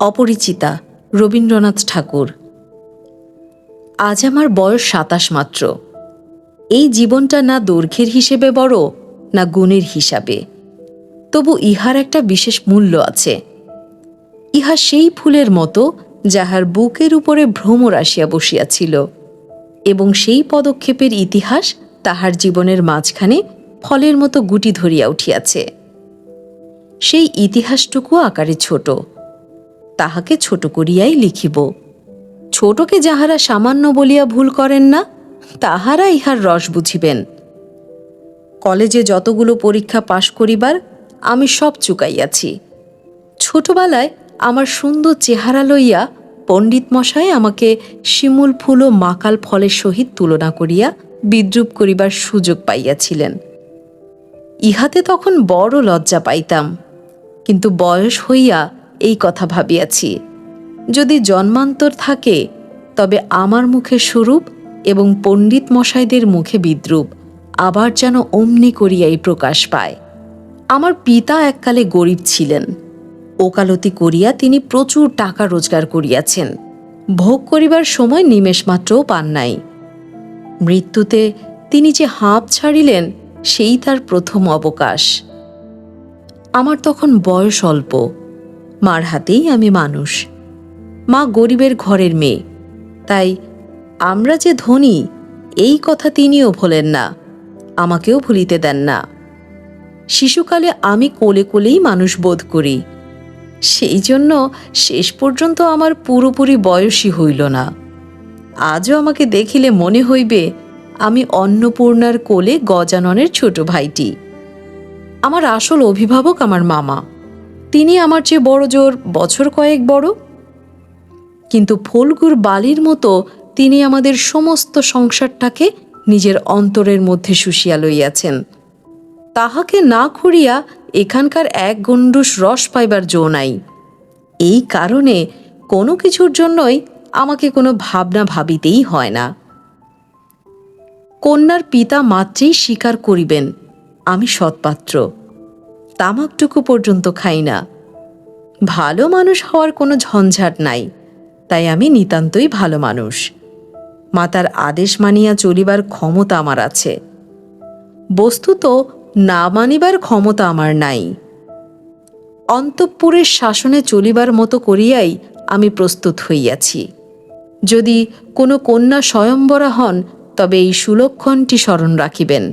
অপরিচিতা, রবীন্দ্রনাথ ঠাকুর। আজ আমার বয়স ২৭ মাত্র। এই জীবনটা না দৈর্ঘ্যের হিসেবে বড়, না গুণের হিসাবে। তবু ইহার একটা বিশেষ মূল্য আছে। ইহা সেই ফুলের মতো যাহার বুকের উপরে ভ্রমর আসিয়া বসিয়াছিল, এবং সেই পদক্ষেপের ইতিহাস তাহার জীবনের মাঝখানে ফলের মতো গুটি ধরিয়া উঠিয়াছে। সেই ইতিহাসটুকু আকারে ছোট, তাহাকে ছোট করিয়াই লিখিব। ছোটকে যাহারা সামান্য বলিয়া ভুল করেন না, তাহারা ইহার রস বুঝিবেন। কলেজে যতগুলো পরীক্ষা পাশ করিবার আমি সব চুকাইয়াছি। ছোটবেলায় আমার সুন্দর চেহারা লইয়া পণ্ডিত মশাই আমাকে শিমুল ফুল ও মাকাল ফলের সহিত তুলনা করিয়া বিদ্রূপ করিবার সুযোগ পাইয়াছিলেন। ইহাতে তখন বড় লজ্জা পাইতাম, কিন্তু বয়স হইয়া এই কথা ভাবিয়াছি, যদি জন্মান্তর থাকে তবে আমার মুখে স্বরূপ এবং পণ্ডিত মশাইদের মুখে বিদ্রূপ আবার যেন অমনি করিয়াই প্রকাশ পায়। আমার পিতা এককালে গরিব ছিলেন। ওকালতি করিয়া তিনি প্রচুর টাকা রোজগার করিয়াছেন। ভোগ করিবার সময় নিমেষমাত্রও পান নাই। মৃত্যুতে তিনি যে হাঁপ ছাড়িলেন, সেই তার প্রথম অবকাশ। আমার তখন বয়স অল্প। মার হাতেই আমি মানুষ। মা গরিবের ঘরের মেয়ে, তাই আমরা যে ধনী এই কথা তিনিও ভোলেন না, আমাকেও ভুলিতে দেন না। শিশুকালে আমি কোলে কোলেই মানুষ বোধ করি, সেই জন্য শেষ পর্যন্ত আমার পুরোপুরি বয়সই হইল না। আজও আমাকে দেখিলে মনে হইবে আমি অন্নপূর্ণার কোলে গজাননের ছোট ভাইটি। আমার আসল অভিভাবক আমার মামা। তিনি আমার চেয়ে বড় জোর বছর কয়েক বড়, কিন্তু ফল্গুর বালির মতো তিনি আমাদের সমস্ত সংসারটাকে নিজের অন্তরের মধ্যে শুষিয়া লইয়াছেন। তাহাকে না খুঁড়িয়া এখানকার এক গণ্ডূষ রস পাইবার জো নাই। এই কারণে কোনো কিছুর জন্যই আমাকে কোনো ভাবনা ভাবিতেই হয় না। কন্যার পিতা মাত্রেই স্বীকার করিবেন আমি সৎপাত্র। তামাকটুকু পর্যন্ত খাই না। ভালো মানুষ হওয়ার কোনো ঝঞ্ঝাট নাই, তাই আমি নিতান্তই ভালো মানুষ। মাতার আদেশ মানিয়া চলিবার ক্ষমতা আমার আছে, বস্তুত না মানিবার ক্ষমতা আমার নাই। অন্তঃপুরের শাসনে চলিবার মতো করিয়াই আমি প্রস্তুত হইয়াছি। যদি কোনো কন্যা স্বয়ম্বরা হন, তবে এই সুলক্ষণটি স্মরণ রাখিবেন।